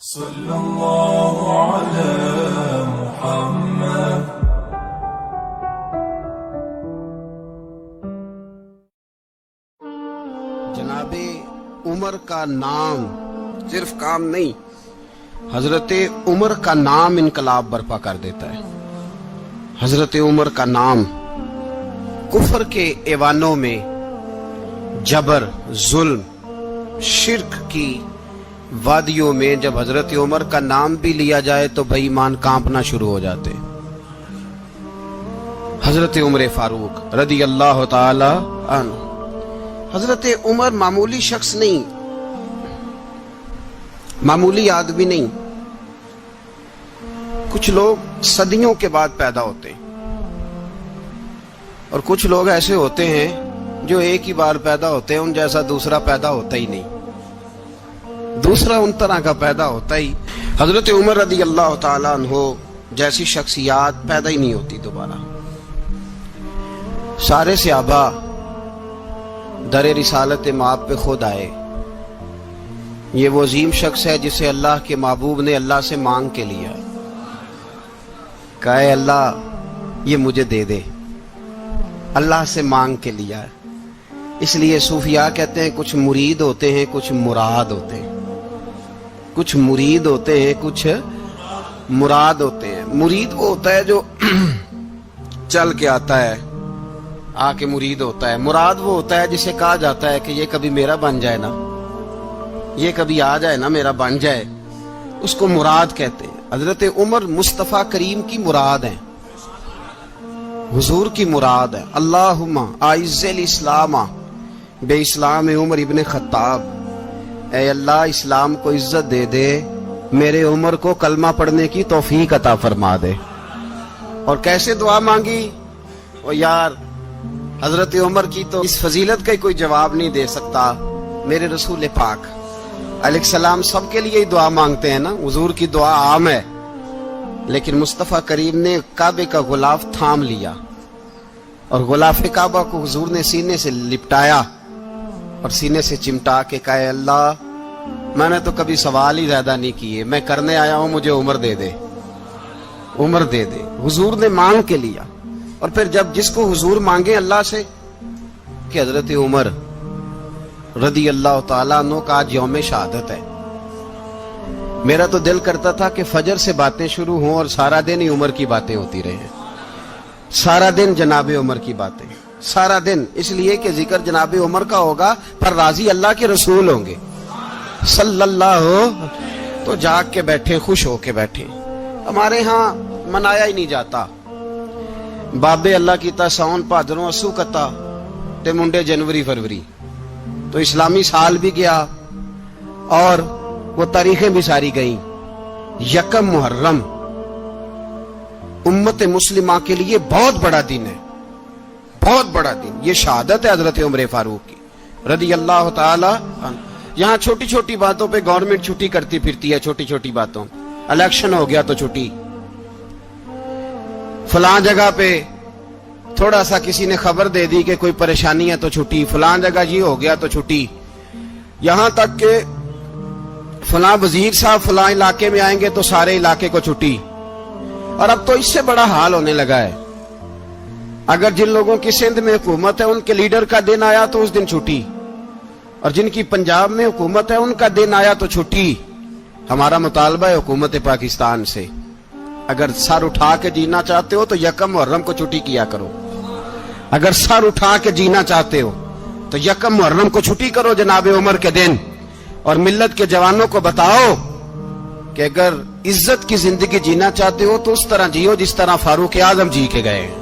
صلی اللہ علی محمد۔ جناب عمر کا نام صرف کام نہیں، حضرت عمر کا نام انقلاب برپا کر دیتا ہے۔ حضرت عمر کا نام کفر کے ایوانوں میں جبر، ظلم، شرک کی وادیوں میں جب حضرت عمر کا نام بھی لیا جائے تو بے ایمان کانپنا شروع ہو جاتے۔ حضرت عمر فاروق رضی اللہ تعالی عنہ، حضرت عمر معمولی شخص نہیں، معمولی آدمی نہیں۔ کچھ لوگ صدیوں کے بعد پیدا ہوتے ہیں اور کچھ لوگ ایسے ہوتے ہیں جو ایک ہی بار پیدا ہوتے ہیں، ان جیسا دوسرا پیدا ہوتا ہی نہیں، دوسرا ان طرح کا پیدا ہوتا ہی۔ حضرت عمر رضی اللہ تعالیٰ عنہ جیسی شخصیات پیدا ہی نہیں ہوتی دوبارہ۔ سارے صحابہ در رسالت مآب پہ خود آئے۔ یہ وہ عظیم شخص ہے جسے اللہ کے محبوب نے اللہ سے مانگ کے لیا، کہا اے اللہ یہ مجھے دے دے، اللہ سے مانگ کے لیا ہے۔ اس لیے صوفیاء کہتے ہیں کچھ مرید ہوتے ہیں، کچھ مراد ہوتے ہیں، کچھ مرید ہوتے ہیں، کچھ مراد ہوتے ہیں۔ مرید وہ ہوتا ہے جو چل کے آتا ہے، آ کے مرید ہوتا ہے۔ مراد وہ ہوتا ہے جسے کہا جاتا ہے کہ یہ کبھی میرا بن جائے نا، یہ کبھی آ جائے نا، میرا بن جائے، اس کو مراد کہتے ہیں۔ حضرت عمر مصطفیٰ کریم کی مراد ہیں، حضور کی مراد ہے۔ اللہم اعز الاسلام بے اسلام عمر ابن خطاب، اے اللہ اسلام کو عزت دے دے، میرے عمر کو کلمہ پڑھنے کی توفیق عطا فرما دے۔ اور کیسے دعا مانگی؟ او یار حضرت عمر کی تو اس فضیلت کا کوئی جواب نہیں دے سکتا۔ میرے رسول پاک علیہ السلام سب کے لیے ہی دعا مانگتے ہیں نا، حضور کی دعا عام ہے، لیکن مصطفیٰ کریم نے کعبے کا غلاف تھام لیا اور غلاف کعبہ کو حضور نے سینے سے لپٹایا اور سینے سے چمٹا کے کہا اے اللہ میں نے تو کبھی سوال ہی زیادہ نہیں کیے، میں کرنے آیا ہوں، مجھے عمر دے دے، عمر دے دے۔ حضور نے مانگ کے لیا۔ اور پھر جب جس کو حضور مانگے اللہ سے کہ حضرت عمر رضی اللہ تعالیٰ عنہ کا آج یوم شہادت ہے، میرا تو دل کرتا تھا کہ فجر سے باتیں شروع ہوں اور سارا دن ہی عمر کی باتیں ہوتی رہیں، سارا دن جناب عمر کی باتیں، سارا دن۔ اس لیے کہ ذکر جناب عمر کا ہوگا پر راضی اللہ کے رسول ہوں گے صلی اللہ، تو جاگ کے بیٹھے، خوش ہو کے بیٹھے۔ ہمارے ہاں منایا ہی نہیں جاتا، بابے اللہ کیتا ساؤن بھادروں اسو کتا تے منڈے جنوری فروری، تو اسلامی سال بھی گیا اور وہ تاریخیں بھی ساری گئیں۔ یکم محرم امت مسلمہ کے لیے بہت بڑا دن ہے، بہت بڑا دن۔ یہ شہادت ہے حضرت عمر فاروق کی رضی اللہ تعالی عنہ۔ یہاں چھوٹی چھوٹی باتوں پہ گورنمنٹ چھٹی کرتی پھرتی ہے، چھوٹی چھوٹی باتوں، الیکشن ہو گیا تو چھٹی، فلاں جگہ پہ تھوڑا سا کسی نے خبر دے دی کہ کوئی پریشانی ہے تو چھٹی، فلاں جگہ یہ ہو گیا تو چھٹی، یہاں تک کہ فلاں وزیر صاحب فلاں علاقے میں آئیں گے تو سارے علاقے کو چھٹی۔ اور اب تو اس سے بڑا حال ہونے لگا ہے، اگر جن لوگوں کی سندھ میں حکومت ہے ان کے لیڈر کا دن آیا تو اس دن چھٹی، اور جن کی پنجاب میں حکومت ہے ان کا دن آیا تو چھٹی۔ ہمارا مطالبہ ہے حکومت پاکستان سے، اگر سر اٹھا کے جینا چاہتے ہو تو یکم محرم کو چھٹی کیا کرو، اگر سر اٹھا کے جینا چاہتے ہو تو یکم محرم کو چھٹی کرو جناب عمر کے دن، اور ملت کے جوانوں کو بتاؤ کہ اگر عزت کی زندگی جینا چاہتے ہو تو اس طرح جیو جس طرح فاروق اعظم جی کے گئے ہیں۔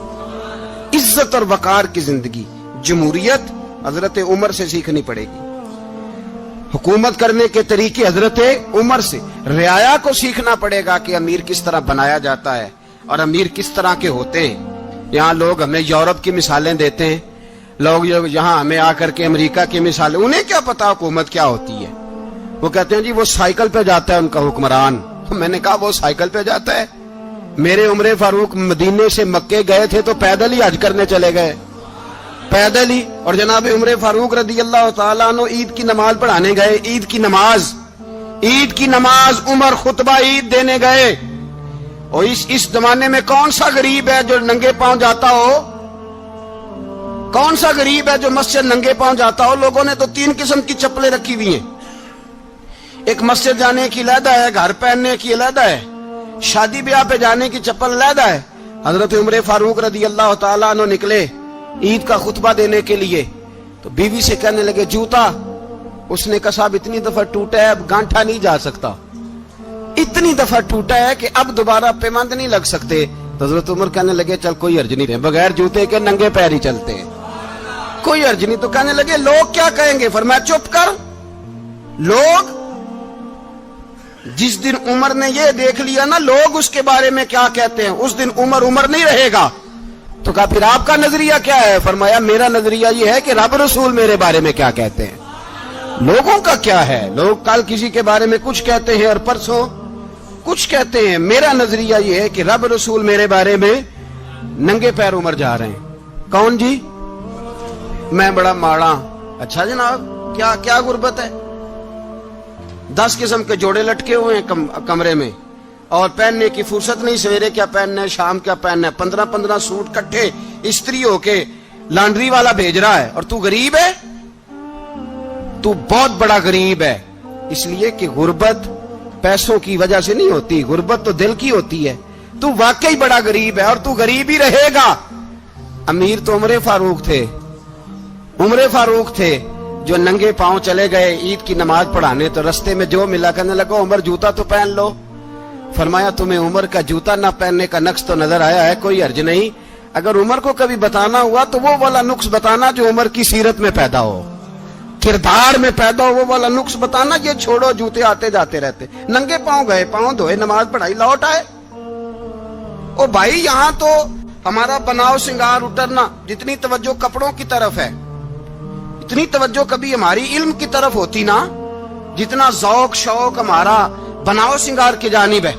عزت اور وقار کی زندگی، جمہوریت حضرت عمر سے سیکھنی پڑے گی، حکومت کرنے کے طریقے حضرت عمر سے، رعایا کو سیکھنا پڑے گا کہ امیر کس طرح بنایا جاتا ہے اور امیر کس طرح کے ہوتے ہیں۔ یہاں لوگ ہمیں یورپ کی مثالیں دیتے ہیں، لوگ یہاں ہمیں آ کر کے امریکہ کی مثالیں، انہیں کیا پتا حکومت کیا ہوتی ہے؟ وہ کہتے ہیں جی وہ سائیکل پہ جاتا ہے ان کا حکمران۔ میں نے کہا وہ سائیکل پہ جاتا ہے؟ میرے عمر فاروق مدینے سے مکے گئے تھے تو پیدل ہی حج کرنے چلے گئے، پیدل ہی۔ اور جناب عمر فاروق رضی اللہ تعالیٰ عنہ عید کی نماز پڑھانے گئے، عید کی نماز عید کی نماز عمر خطبہ عید دینے گئے، اور اس زمانے میں کون سا غریب ہے جو ننگے پاؤں جاتا ہو؟ کون سا غریب ہے جو مسجد ننگے پاؤں جاتا ہو؟ لوگوں نے تو 3 قسم کی چپلیں رکھی ہوئی ہیں، ایک مسجد جانے کی علیحدہ ہے، گھر پہننے کی علیحدہ ہے، شادی بیاہ پہ جانے کی چپل علیحدہ ہے۔ حضرت عمر فاروق رضی اللہ تعالیٰ عنہ نکلے عید کا خطبہ دینے کے لیے، تو بیوی سے کہنے لگے جوتا، اس نے کہا صاحب اتنی دفعہ ٹوٹا ہے اب گانٹھا نہیں جا سکتا، اتنی دفعہ ٹوٹا ہے کہ اب دوبارہ پیمند نہیں لگ سکتے۔ تو حضرت عمر کہنے لگے چل کوئی حرج نہیں، بغیر جوتے کے ننگے پیر ہی چلتے ہیں، کوئی حرج نہیں۔ تو کہنے لگے لوگ کیا کہیں گے؟ فرمایا چپ کر، لوگ جس دن عمر نے یہ دیکھ لیا نا لوگ اس کے بارے میں کیا کہتے ہیں، اس دن عمر نہیں رہے گا۔ تو کہا پھر آپ کا نظریہ کیا ہے؟ فرمایا میرا نظریہ یہ ہے کہ رب رسول میرے بارے میں کیا کہتے ہیں، لوگوں کا کیا ہے؟ لوگ کل کسی کے بارے میں کچھ کہتے ہیں اور پرسوں کچھ کہتے ہیں، میرا نظریہ یہ ہے کہ رب رسول میرے بارے میں ننگے پیر عمر جا رہے ہیں۔ کون جی؟ میں بڑا ماڑا۔ اچھا جناب، کیا غربت ہے؟ 10 قسم کے جوڑے لٹکے ہوئے ہیں کمرے میں، اور پہننے کی فرصت نہیں، سویرے کیا پہننا ہے شام کیا پہننا ہے، 15 سوٹ کٹھے استری ہو کے لانڈری والا بھیج رہا ہے، اور تو غریب ہے، تو بہت بڑا غریب ہے۔ اس لیے کہ غربت پیسوں کی وجہ سے نہیں ہوتی، غربت تو دل کی ہوتی ہے۔ تو واقعی بڑا غریب ہے اور تو غریب ہی رہے گا۔ امیر تو عمر فاروق تھے جو ننگے پاؤں چلے گئے عید کی نماز پڑھانے، تو رستے میں جو ملا کہنے لگا عمر جوتا تو پہن لو۔ فرمایا تمہیں عمر کا جوتا نہ پہننے کا نقص تو نظر آیا ہے، کوئی حرج نہیں، اگر عمر کو کبھی بتانا ہوا تو وہ والا نقص بتانا جو عمر کی سیرت میں پیدا ہو، کردار میں پیدا ہو، وہ والا نقص بتانا، یہ چھوڑو جوتے آتے جاتے رہتے۔ ننگے پاؤں گئے، پاؤں دھوئے، نماز پڑھائی، لوٹ آئے۔ او بھائی یہاں تو ہمارا بناؤ سنگار اترنا، جتنی توجہ کپڑوں کی طرف ہے اتنی توجہ کبھی ہماری علم کی طرف ہوتی نا، جتنا ذوق شوق ہمارا بناؤ سنگار کی جانب ہے،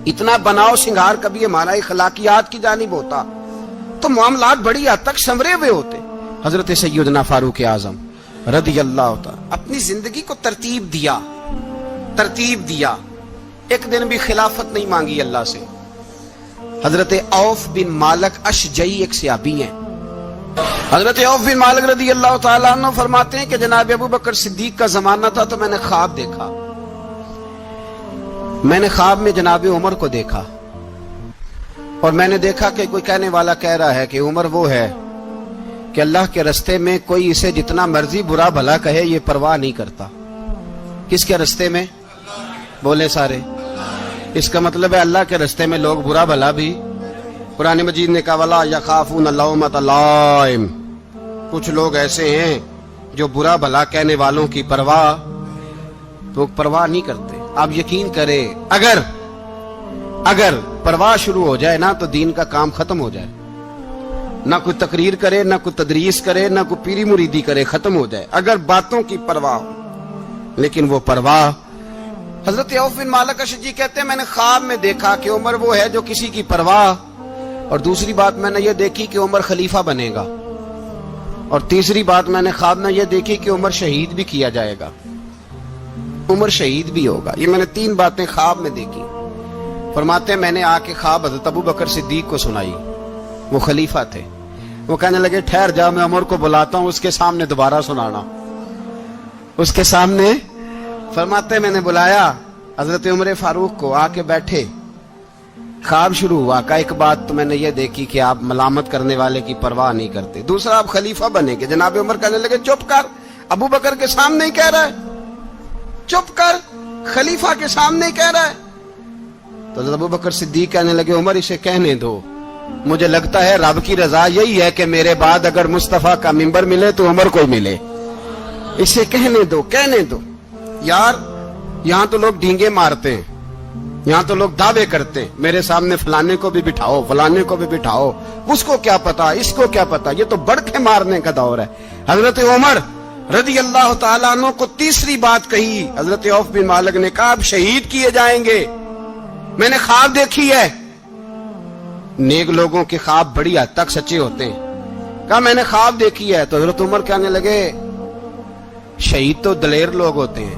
اتنا بناؤ سنگار کبھی ہمارا اخلاقیات کی جانب ہوتا تو معاملات بڑی حد تک سنورے ہوئے ہوتے۔ حضرت سیدنا فاروق اعظم رضی اللہ تعالی اپنی زندگی کو ترتیب دیا، ایک دن بھی خلافت نہیں مانگی اللہ سے۔ حضرت عوف بن مالک اشجعی ایک صحابی ہیں، حضرت عوف بن مالک رضی اللہ تعالیٰ عنہ فرماتے ہیں کہ جناب ابو بکر صدیق کا زمانہ تھا تو میں نے خواب دیکھا، میں نے خواب میں جناب عمر کو دیکھا، اور میں نے دیکھا کہ کوئی کہنے والا کہہ رہا ہے کہ عمر وہ ہے کہ اللہ کے رستے میں کوئی اسے جتنا مرضی برا بھلا کہے یہ پرواہ نہیں کرتا۔ کس کے رستے میں؟ بولے سارے۔ اس کا مطلب ہے اللہ کے رستے میں لوگ برا بھلا بھی، قرآن مجید نے کہا وَلَا يَخَافُونَ لَوْمَةَ لَائِمٍ، کچھ لوگ ایسے ہیں جو برا بھلا کہنے والوں کی پرواہ نہیں کرتے۔ آپ یقین کریں اگر پرواہ شروع ہو جائے نا تو دین کا کام ختم ہو جائے، نہ کوئی تقریر کرے، نہ کوئی تدریس کرے، نہ کوئی پیری مریدی کرے، ختم ہو جائے اگر باتوں کی پرواہ ہو۔ لیکن وہ پرواہ، حضرت عوف بن مالک اشجعی کہتے ہیں میں نے خواب میں دیکھا کہ عمر وہ ہے جو کسی کی پرواہ، اور دوسری بات میں نے یہ دیکھی کہ عمر خلیفہ بنے گا، اور تیسری بات میں نے خواب میں یہ دیکھی کہ عمر شہید بھی کیا جائے گا، عمر شہید بھی ہوگا۔ یہ میں نے 3 باتیں خواب میں دیکھی۔ فرماتے ہیں میں نے آ کے خواب حضرت ابو بکر صدیق کو سنائی، وہ خلیفہ تھے، وہ کہنے لگے ٹھہر جا میں عمر کو بلاتا ہوں، اس کے سامنے دوبارہ سنانا، اس کے سامنے۔ فرماتے ہیں میں نے بلایا حضرت عمر فاروق کو، آ کے بیٹھے، خواب شروع ہوا کہ ایک بات تو میں نے یہ دیکھی کہ آپ ملامت کرنے والے کی پرواہ نہیں کرتے، دوسرا آپ خلیفہ بنے گے۔ جناب عمر کہنے لگے چپ کر، ابو بکر کے سامنے ہی کہہ رہا ہے، چپ کر، خلیفہ کے سامنے ہی کہہ رہا ہے۔ تو حضرت ابو بکر صدیق کہنے لگے عمر اسے کہنے دو، مجھے لگتا ہے رب کی رضا یہی ہے کہ میرے بعد اگر مصطفیٰ کا منبر ملے تو عمر کو ملے، اسے کہنے دو۔ یار یہاں تو لوگ ڈینگے مارتے ہیں، یہاں تو لوگ دعوے کرتے ہیں میرے سامنے فلانے کو بھی بٹھاؤ، فلانے کو بھی بٹھاؤ، اس کو کیا پتا، اس کو کیا پتا، یہ تو بڑکے مارنے کا دور ہے۔ حضرت عمر رضی اللہ تعالیٰ عنہ کو تیسری بات کہی، حضرت عوف بن مالک نے کہا آپ شہید کیے جائیں گے، میں نے خواب دیکھی ہے۔ نیک لوگوں کے خواب بڑی حد تک سچے ہوتے ہیں، کہا میں نے خواب دیکھی ہے۔ تو حضرت عمر کہنے لگے شہید تو دلیر لوگ ہوتے ہیں،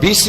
20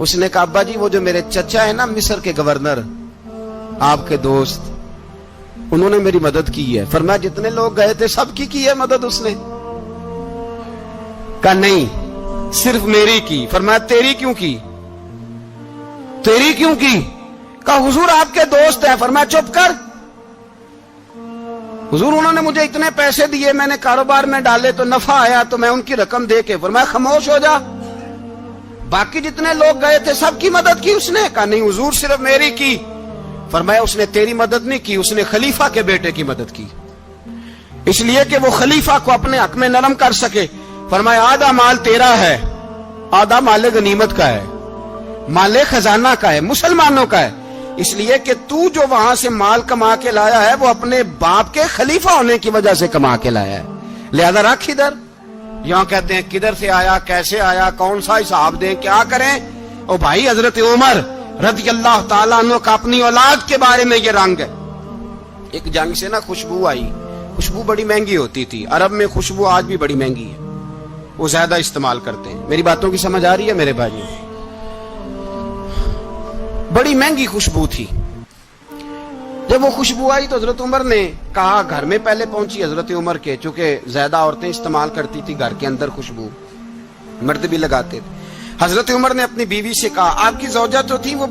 اس نے کہا ابا جی وہ جو میرے چچا ہے نا مصر کے گورنر آپ کے دوست انہوں نے میری مدد کی ہے. فرمایا جتنے لوگ گئے تھے سب کی ہے مدد اس نے؟ کہا نہیں صرف میری کی. فرمایا تیری کیوں کی؟ تیری کیوں کی؟ کہا حضور آپ کے دوست ہیں. فرمایا چپ کر حضور انہوں نے مجھے اتنے پیسے دیے میں نے کاروبار میں ڈالے تو نفع آیا تو میں ان کی رقم دے کے. فرمایا خاموش ہو جا باقی جتنے لوگ گئے تھے سب کی مدد کی اس نے؟ کہا نہیں حضور صرف میری کی. فرمایا اس نے تیری مدد نہیں کی اس نے خلیفہ کے بیٹے کی مدد کی اس لیے کہ وہ خلیفہ کو اپنے حق میں نرم کر سکے. فرمایا آدھا مال تیرا ہے آدھا مال غنیمت کا ہے مال خزانہ کا ہے مسلمانوں کا ہے اس لیے کہ تو جو وہاں سے مال کما کے لایا ہے وہ اپنے باپ کے خلیفہ ہونے کی وجہ سے کما کے لایا ہے لہذا رکھ ادھر. یہاں کہتے ہیں کدھر سے آیا کیسے آیا کون سا حساب دیں کیا کریں. او بھائی حضرت عمر رضی اللہ تعالیٰ عنہ کا اپنی اولاد کے بارے میں یہ رنگ ہے. ایک جنگ سے نا خوشبو آئی. خوشبو بڑی مہنگی ہوتی تھی عرب میں خوشبو آج بھی بڑی مہنگی ہے وہ زیادہ استعمال کرتے ہیں. میری باتوں کی سمجھ آ رہی ہے میرے بھائی؟ بڑی مہنگی خوشبو تھی. جب وہ خوشبو آئی تو حضرت عمر نے کہا گھر میں پہلے پہنچی حضرت عمر کے چونکہ زیادہ عورتیں استعمال کرتی تھی گھر کے اندر خوشبو مرد بھی لگاتے تھے. حضرت عمر نے اپنی بیوی سے کہا آپ کی زوجہ جو تھی وہ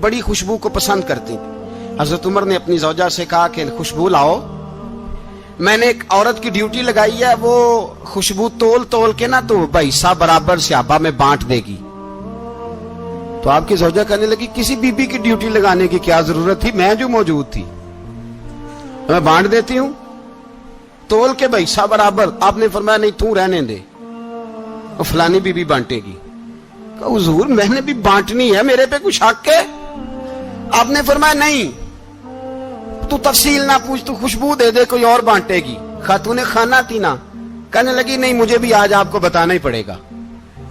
بڑی خوشبو کو پسند کرتی تھی. حضرت عمر نے اپنی زوجہ سے کہا کہ خوشبو لاؤ میں نے ایک عورت کی ڈیوٹی لگائی ہے وہ خوشبو تول کے نا تو حصہ برابر صحابہ میں بانٹ دے گی. تو آپ کی زوجہ کہنے لگی کسی بی بی کی ڈیوٹی لگانے کی کیا ضرورت تھی میں جو موجود تھی میں بانٹ دیتی ہوں تول کے حصہ برابر. آپ نے فرمایا نہیں تو رہنے دے اور فلانی بی بی بانٹے گی. کہا حضور میں نے بھی بانٹنی ہے میرے پہ کچھ حق ہے؟ آپ نے فرمایا نہیں تو تفصیل نہ پوچھ تو خوشبو دے دے کوئی اور بانٹے گی. خاتون خانہ تھی نا کہنے لگی نہیں مجھے بھی آج آپ کو بتانا ہی پڑے گا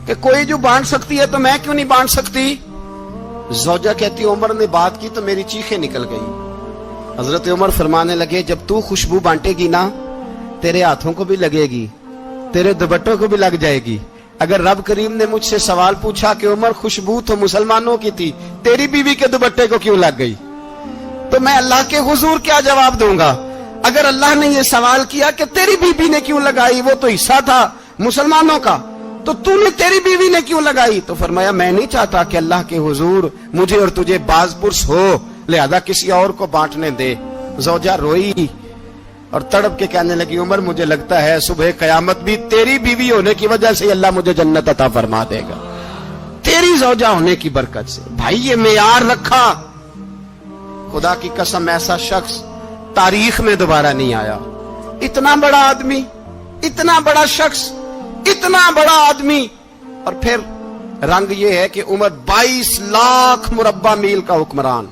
کہ کوئی جو بانٹ سکتی ہے تو میں کیوں نہیں بانٹ سکتی. زوجہ کہتی عمر نے بات کی تو میری چیخیں نکل گئی. حضرت عمر فرمانے لگے جب تو خوشبو بانٹے گی نا تیرے ہاتھوں کو بھی لگے گی تیرے دوپٹوں کو بھی لگ جائے گی. اگر رب کریم نے مجھ سے سوال پوچھا کہ عمر خوشبو تو مسلمانوں کی تھی تیری بیوی کے دوپٹے کو کیوں لگ گئی تو میں اللہ کے حضور کیا جواب دوں گا. اگر اللہ نے یہ سوال کیا کہ تیری بیوی نے کیوں لگائی وہ تو حصہ تھا مسلمانوں کا تو نے تیری بیوی نے کیوں لگائی. تو فرمایا میں نہیں چاہتا کہ اللہ کے حضور مجھے اور تجھے باز پرس ہو لہذا کسی اور کو بانٹنے دے. زوجہ روئی اور تڑپ کے کہنے لگی عمر مجھے لگتا ہے صبح قیامت بھی تیری بیوی ہونے کی وجہ سے اللہ مجھے جنت عطا فرما دے گا تیری زوجہ ہونے کی برکت سے. بھائی یہ معیار رکھا خدا کی قسم ایسا شخص تاریخ میں دوبارہ نہیں آیا. اتنا بڑا آدمی اتنا بڑا شخص اتنا بڑا آدمی اور پھر رنگ یہ ہے کہ عمر 22 لاکھ مربع میل کا حکمران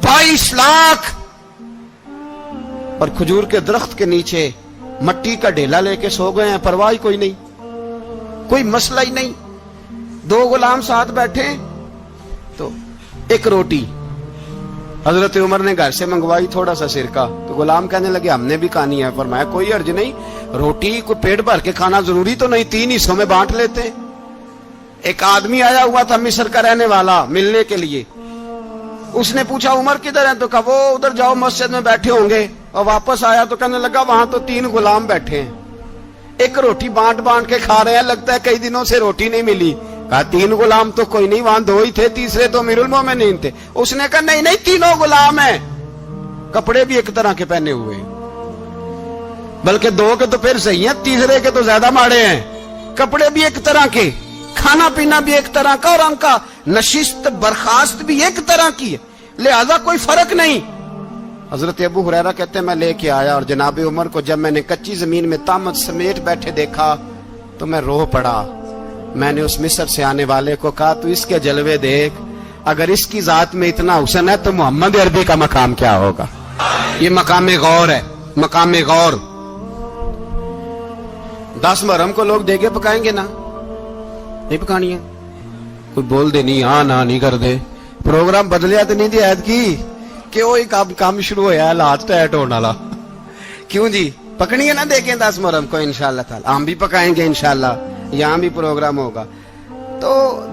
22 لاکھ اور کھجور کے درخت کے نیچے مٹی کا ڈھیلا لے کے سو گئے ہیں پرواہ کوئی نہیں کوئی مسئلہ ہی نہیں. 2 غلام ساتھ بیٹھے تو ایک روٹی حضرت عمر نے گھر سے منگوائی تھوڑا سا سرکہ تو غلام کہنے لگے ہم نے بھی کھانی ہے. فرمایا کوئی حرج نہیں روٹی کو پیٹ بھر کے کھانا ضروری تو نہیں 3 حصوں میں بانٹ لیتے. ایک آدمی آیا ہوا تھا مصر کا رہنے والا ملنے کے لیے. اس نے پوچھا عمر کدھر ہیں تو کہا وہ ادھر جاؤ مسجد میں بیٹھے ہوں گے. اور واپس آیا تو کہنے لگا وہاں تو 3 غلام بیٹھے ہیں ایک روٹی بانٹ کے کھا رہے ہیں لگتا ہے کئی دنوں سے روٹی نہیں ملی. کہا 3 غلام تو کوئی نہیں وہاں 2 ہی تھے تیسرے تو امیر المومنین تھے. اس نے کہا نہیں 3 غلام ہیں کپڑے بھی ایک طرح کے پہنے ہوئے بلکہ 2 کے تو پھر صحیح ہیں تیسرے کے تو زیادہ ماڑے ہیں. کپڑے بھی ایک طرح کے کھانا پینا بھی ایک طرح کا اور ان کا نشست برخاست بھی ایک طرح کی ہے لہذا کوئی فرق نہیں. حضرت ابو ہریرہ کہتے ہیں میں لے کے آیا اور جناب عمر کو جب میں نے کچی زمین میں تامت سمیٹ بیٹھے دیکھا تو میں رو پڑا. میں نے اس مصر سے آنے والے کو کہا تو اس کے جلوے دیکھ اگر اس کی ذات میں اتنا حسن ہے تو محمد عربی کا مقام کیا ہوگا. یہ مقام غور ہے مقام غور. 10 محرم کو لوگ دیگے پکائیں گے نا نہیں پکانی ہے کوئی بول دے نہیں ہاں نہ نہیں کر دے پروگرام بدلیا تو نہیں دی عید کی کہ وہ کام شروع ہوا ہے لات ٹائٹ ہونے والا کیوں جی پکنی ہے نا دیکھیں 10 محرم کو انشاءاللہ تعالی ہم بھی پکائیں گے انشاءاللہ یہاں بھی پروگرام ہوگا. تو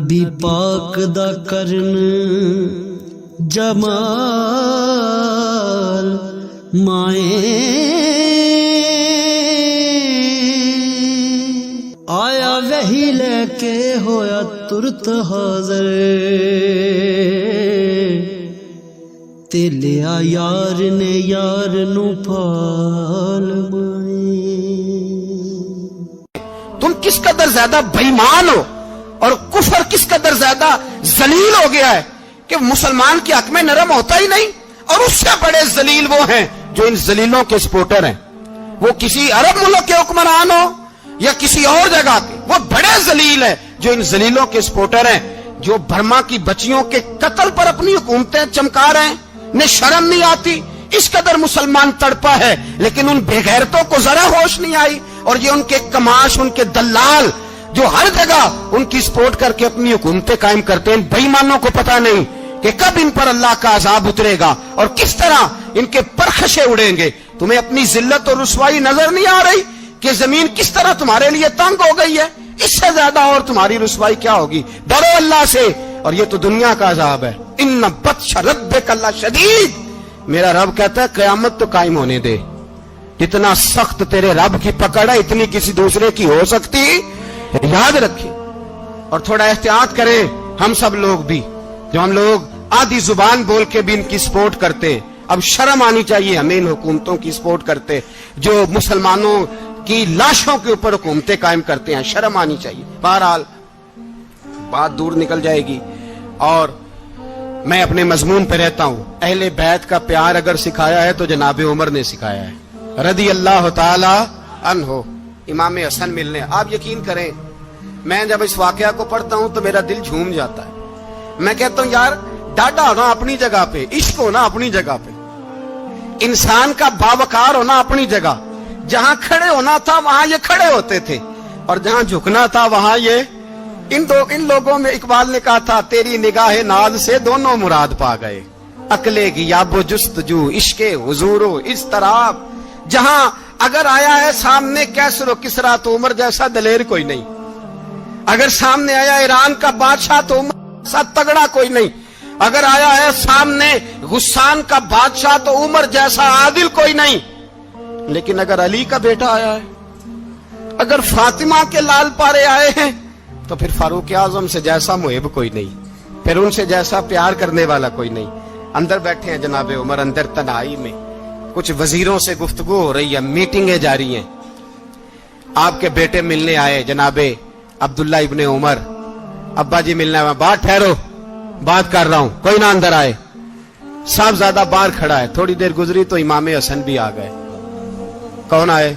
نبی پاک دا کرن جمال مائیں آیا وہی لے کے ہویا ترت حاضر تے لیا یار نے یار نو پال تم کس قدر زیادہ بےایمان ہو اور کفر کس قدر زیادہ ذلیل ہو گیا ہے کہ مسلمان کے حق میں نرم ہوتا ہی نہیں، اور اس سے بڑے ذلیل وہ ہیں جو ان ذلیلوں کے سپورٹر ہیں، وہ کسی عرب ملک کے حکمران ہو یا کسی اور جگہ کے، وہ بڑے ذلیل ہیں جو ان ذلیلوں کے سپورٹر ہیں، جو برما کی بچیوں کے قتل پر اپنی حکومتیں چمکا رہے ہیں، انہیں شرم نہیں آتی، اس قدر مسلمان تڑپا ہے، لیکن ان بے غیرتوں کو ذرا ہوش نہیں آئی، اور یہ ان کے کماش، ان کے دلال جو ہر جگہ ان کی سپورٹ کر کے اپنی حکومتیں قائم کرتے ہیں، بے ایمانوں کو پتہ نہیں کہ کب ان پر اللہ کا عذاب اترے گا اور کس طرح ان کے پرخشے اڑیں گے۔ تمہیں اپنی ذلت اور رسوائی نظر نہیں آ رہی کہ زمین کس طرح تمہارے لیے تنگ ہو گئی ہے؟ اس سے زیادہ اور تمہاری رسوائی کیا ہوگی؟ ڈرو اللہ سے، اور یہ تو دنیا کا عذاب ہے۔ ان بطش ربک لشدید، میرا رب کہتا ہے قیامت تو قائم ہونے دے، جتنا سخت تیرے رب کی پکڑ ہے اتنی کسی دوسرے کی ہو سکتی، یاد رکھیں۔ اور تھوڑا احتیاط کریں ہم سب لوگ بھی، جو ہم لوگ آدھی زبان بول کے بھی ان کی سپورٹ کرتے ہیں، اب شرم آنی چاہیے ہمیں ان حکومتوں کی سپورٹ کرتے جو مسلمانوں کی لاشوں کے اوپر حکومتیں قائم کرتے ہیں، شرم آنی چاہیے۔ بہرحال بات دور نکل جائے گی، اور میں اپنے مضمون پہ رہتا ہوں۔ اہل بیت کا پیار اگر سکھایا ہے تو جناب عمر نے سکھایا ہے رضی اللہ تعالی عنہ۔ امام حسن ملنے، آپ یقین کریں میں جب اس واقعہ کو پڑھتا ہوں تو میرا دل جھوم جاتا ہے۔ میں کہتا ہوں یار ڈاڈا ہونا اپنی جگہ پہ، عشق ہونا اپنی جگہ پہ، انسان کا باوقار ہونا اپنی جگہ، جہاں کھڑے ہونا تھا وہاں یہ کھڑے ہوتے تھے، اور جہاں جھکنا تھا وہاں یہ ان لوگوں میں اقبال نے کہا تھا تیری نگاہ ناز سے دونوں مراد پا گئے، عقلے غیاب و جستجو عشق حضور و اضطراب، جہاں اگر آیا ہے سامنے کیسر و کسرا تو عمر جیسا دلیر کوئی نہیں، اگر سامنے آیا ایران کا بادشاہ تو عمر جیسا تگڑا کوئی نہیں، اگر آیا ہے سامنے غسان کا بادشاہ تو عمر جیسا عادل کوئی نہیں، لیکن اگر علی کا بیٹا آیا ہے، اگر فاطمہ کے لال پارے آئے ہیں تو پھر فاروق اعظم سے جیسا محب کوئی نہیں، پھر ان سے جیسا پیار کرنے والا کوئی نہیں۔ اندر بیٹھے ہیں جناب عمر، اندر تنہائی میں کچھ وزیروں سے گفتگو ہو رہی ہے، میٹنگیں جاری ہیں۔ آپ کے بیٹے ملنے آئے جناب عبداللہ ابن عمر، ابا جی ملنے آئے، بات ٹھہرو بات کر رہا ہوں، کوئی نہ اندر آئے۔ صاحب زیادہ باہر کھڑا ہے، تھوڑی دیر گزری تو امام حسن بھی آ گئے۔ کون آئے؟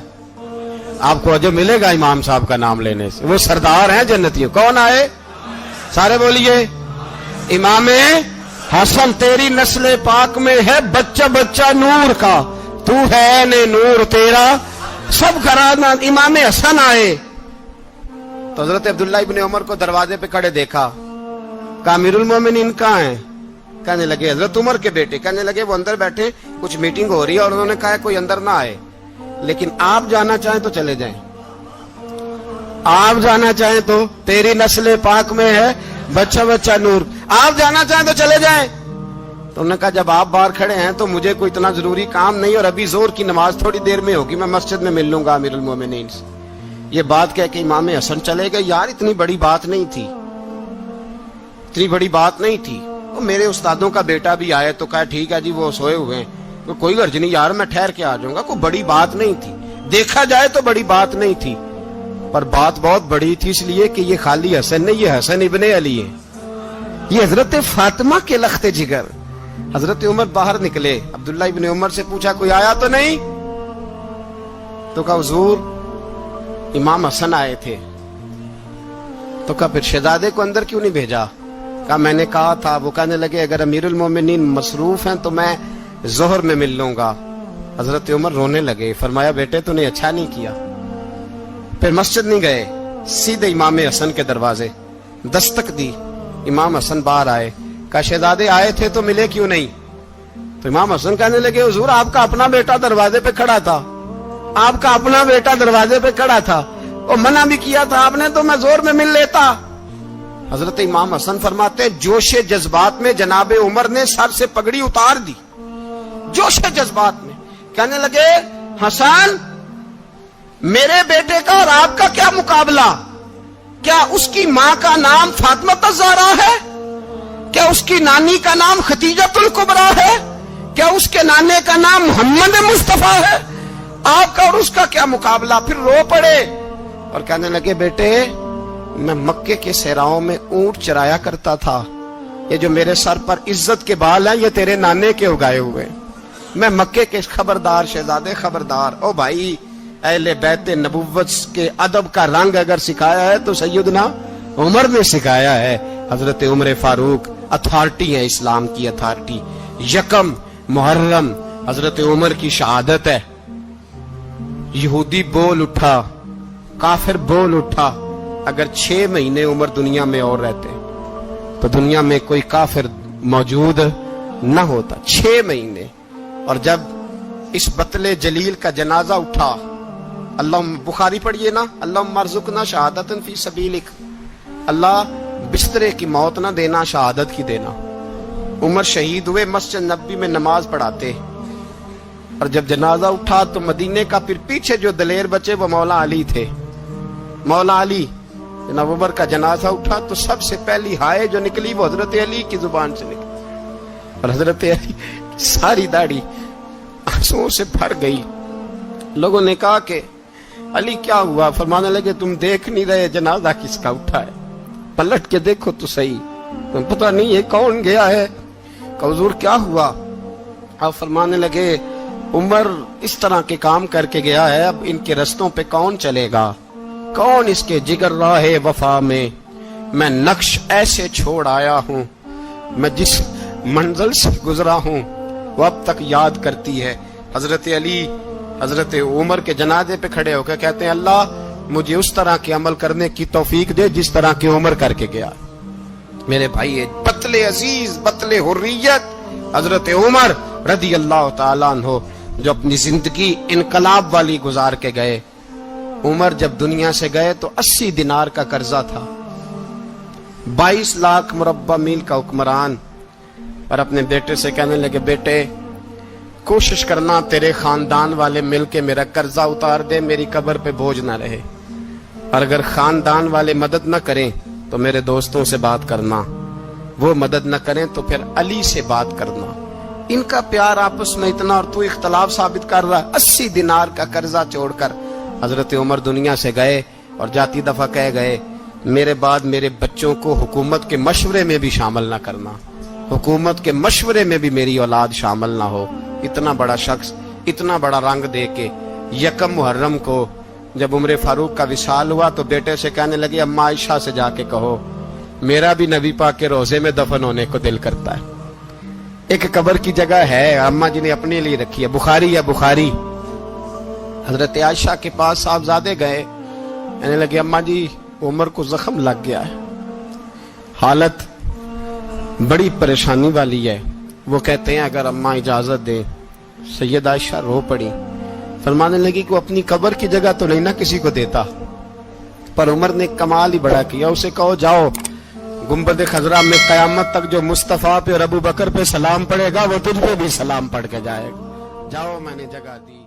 آپ کو جو ملے گا امام صاحب کا نام لینے سے، وہ سردار ہیں جنتیوں۔ کون آئے؟ سارے بولیے امام حسن، تیری نسل پاک میں ہے بچہ بچہ نور کا، تو ہے نے نور تیرا سب گھرانہ۔ امام حسن آئے تو حضرت عبداللہ ابن عمر کو دروازے پہ کھڑے دیکھا، کہا امیر المومنین کہاں ہیں؟ کہنے لگے حضرت عمر کے بیٹے۔ کہنے لگے وہ اندر بیٹھے، کچھ میٹنگ ہو رہی ہے، اور انہوں نے کہا کوئی اندر نہ آئے، لیکن آپ جانا چاہیں تو چلے جائیں، آپ جانا چاہیں تو، تیری نسل پاک میں ہے بچہ بچہ نور، آپ جانا چاہیں تو چلے جائیں۔ تو انہوں نے کہا جب آپ باہر کھڑے ہیں تو مجھے کوئی اتنا ضروری کام نہیں، اور ابھی زور کی نماز تھوڑی دیر میں ہوگی، میں مسجد میں مل لوں گا امیر المومنین سے۔ یہ بات کہہ کے امام حسن چلے گئے۔ یار اتنی بڑی بات نہیں تھی، اتنی بڑی بات نہیں تھی۔ وہ میرے استادوں کا بیٹا بھی آئے تو کہا ٹھیک ہے جی وہ سوئے ہوئے ہیں، کوئی غرض نہیں یار میں ٹھہر کے آ جاؤں گا، کوئی بڑی بات نہیں تھی، دیکھا جائے تو بڑی بات نہیں تھی، پر بات بہت بڑی تھی، اس لیے کہ یہ خالی حسن نہیں، یہ حسن ابن علی ہے، یہ حضرت فاطمہ کے لخت جگر۔ حضرت عمر باہر نکلے، عبداللہ ابن عمر سے پوچھا کوئی آیا تو نہیں؟ تو کہا حضور امام حسن آئے تھے۔ تو کہا پھر شہزادے کو اندر کیوں نہیں بھیجا؟ کہا میں نے کہا تھا۔ وہ کہنے لگے اگر امیر المومنین مصروف ہیں تو میں ظہر میں مل لوں گا۔ حضرت عمر رونے لگے، فرمایا بیٹے تو نے اچھا نہیں کیا۔ پھر مسجد نہیں گئے، سیدھے امام حسن کے دروازے دستک دی، امام حسن باہر آئے، کہا شہزادے آئے تھے تو ملے کیوں نہیں؟ تو امام حسن کہنے لگے حضور آپ کا اپنا بیٹا دروازے پہ کھڑا تھا، آپ کا اپنا بیٹا دروازے پہ کھڑا تھا، اور منع بھی کیا تھا آپ نے، تو میں زور میں مل لیتا۔ حضرت امام حسن فرماتے ہیں جوش جذبات میں جناب عمر نے سر سے پگڑی اتار دی، جوش جذبات میں کہنے لگے حسن میرے بیٹے کا اور آپ کا کیا مقابلہ؟ کیا اس کی ماں کا نام فاطمہ الزہرا ہے؟ کیا اس کی نانی کا نام خدیجۃ الکبریٰ ہے؟ کیا اس کے نانے کا نام محمد مصطفیٰ ہے؟ آپ کا اور اس کا کیا مقابلہ؟ پھر رو پڑے اور کہنے لگے بیٹے میں مکے کے صحراؤں میں اونٹ چرایا کرتا تھا، یہ جو میرے سر پر عزت کے بال ہیں یہ تیرے نانے کے اگائے ہوئے، میں مکے کے خبردار شہزادے خبردار۔ او بھائی اہل بیت نبوت کے ادب کا رنگ اگر سکھایا ہے تو سیدنا عمر نے سکھایا ہے۔ حضرت عمر فاروق اتھارٹی ہے، اسلام کی اتھارٹی۔ یکم محرم حضرت عمر کی شہادت ہے۔ یہودی بول اٹھا، کافر بول اٹھا، اگر 6 مہینے عمر دنیا میں اور رہتے تو دنیا میں کوئی کافر موجود نہ ہوتا۔ 6 مہینے۔ اور جب اس بطل جلیل کا جنازہ اٹھا، اللہ بخاری پڑھیے نا، اللہم ارزقنا شہادتن فی سبیلک، اللہ بسترے کی موت نہ دینا، شہادت کی دینا۔ عمر شہید ہوئے، مسجد نبوی میں نماز پڑھاتے، اور جب جنازہ اٹھا تو مدینے کا پھر پیچھے جو دلیر بچے وہ مولا علی تھے۔ مولا علی، جناب عمر کا جنازہ اٹھا تو سب سے پہلی ہائے جو نکلی وہ حضرت علی کی زبان سے نکلی، اور حضرت علی ساری داڑھی آنسوؤں سے بھر گئی۔ لوگوں نے کہا کہ علی کیا ہوا؟ فرمانے لگے تم دیکھ نہیں رہے جنازہ کس کا اٹھا ہے، پلٹ کے دیکھو تو صحیح، تم پتہ نہیں یہ کون گیا ہے؟ کہ حضور کیا ہوا؟ آپ فرمانے لگے عمر اس طرح کے کام کر کے گیا ہے، اب ان کے رستوں پہ کون چلے گا؟ کون اس کے جگر راہ وفا میں؟ میں نقش ایسے چھوڑ آیا ہوں، میں جس منزل سے گزرا ہوں وہ اب تک یاد کرتی ہے۔ حضرت علی حضرت عمر کے جنازے پہ کھڑے ہو کے کہتے ہیں اللہ مجھے اس طرح کے عمل کرنے کی توفیق دے جس طرح کی عمر کر کے گیا۔ میرے بھائی بطل عزیز، بطل حریت حضرت عمر رضی اللہ تعالیٰ عنہ جو اپنی زندگی انقلاب والی گزار کے گئے۔ عمر جب دنیا سے گئے تو 80 دینار کا قرضہ تھا، 22 لاکھ مربع میل کا حکمران، اور اپنے بیٹے سے کہنے لگے بیٹے کوشش کرنا تیرے خاندان والے مل کے میرا قرضہ اتار دے، میری قبر پہ بوجھ نہ رہے، اور اگر خاندان والے مدد نہ کریں تو میرے دوستوں سے بات کرنا، وہ مدد نہ کریں تو پھر علی سے بات کرنا۔ ان کا پیار آپس میں اتنا اور تو اختلاف ثابت کر رہا ہے۔ 80 دینار کا قرضہ چھوڑ کر حضرت عمر دنیا سے گئے، اور جاتی دفعہ کہہ گئے میرے بعد میرے بچوں کو حکومت کے مشورے میں بھی شامل نہ کرنا، حکومت کے مشورے میں بھی میری اولاد شامل نہ ہو۔ اتنا بڑا شخص اتنا بڑا رنگ دے کے یکم محرم کو جب عمر فاروق کا وصال ہوا تو بیٹے سے کہنے لگے اماں عائشہ سے جا کے کہو میرا بھی نبی پاک کے روزے میں دفن ہونے کو دل کرتا ہے۔ ایک قبر کی جگہ ہے اماں جی نے اپنے لیے رکھی ہے، بخاری ہے بخاری۔ حضرت عائشہ کے پاس صاحبزادے گئے، کہنے لگے اماں جی عمر کو زخم لگ گیا ہے، حالت بڑی پریشانی والی ہے۔ وہ کہتے ہیں اگر اماں اجازت دیں۔ سید عائشہ رو پڑی، فرمانے لگی کہ وہ اپنی قبر کی جگہ تو نہیں نہ کسی کو دیتا، پر عمر نے کمال ہی بڑا کیا، اسے کہو جاؤ گنبد خضرا میں قیامت تک جو مصطفیٰ پہ اور ابو بکر پہ سلام پڑے گا وہ تجھ پہ بھی سلام پڑھ کے جائے گا، جاؤ میں نے جگہ دی۔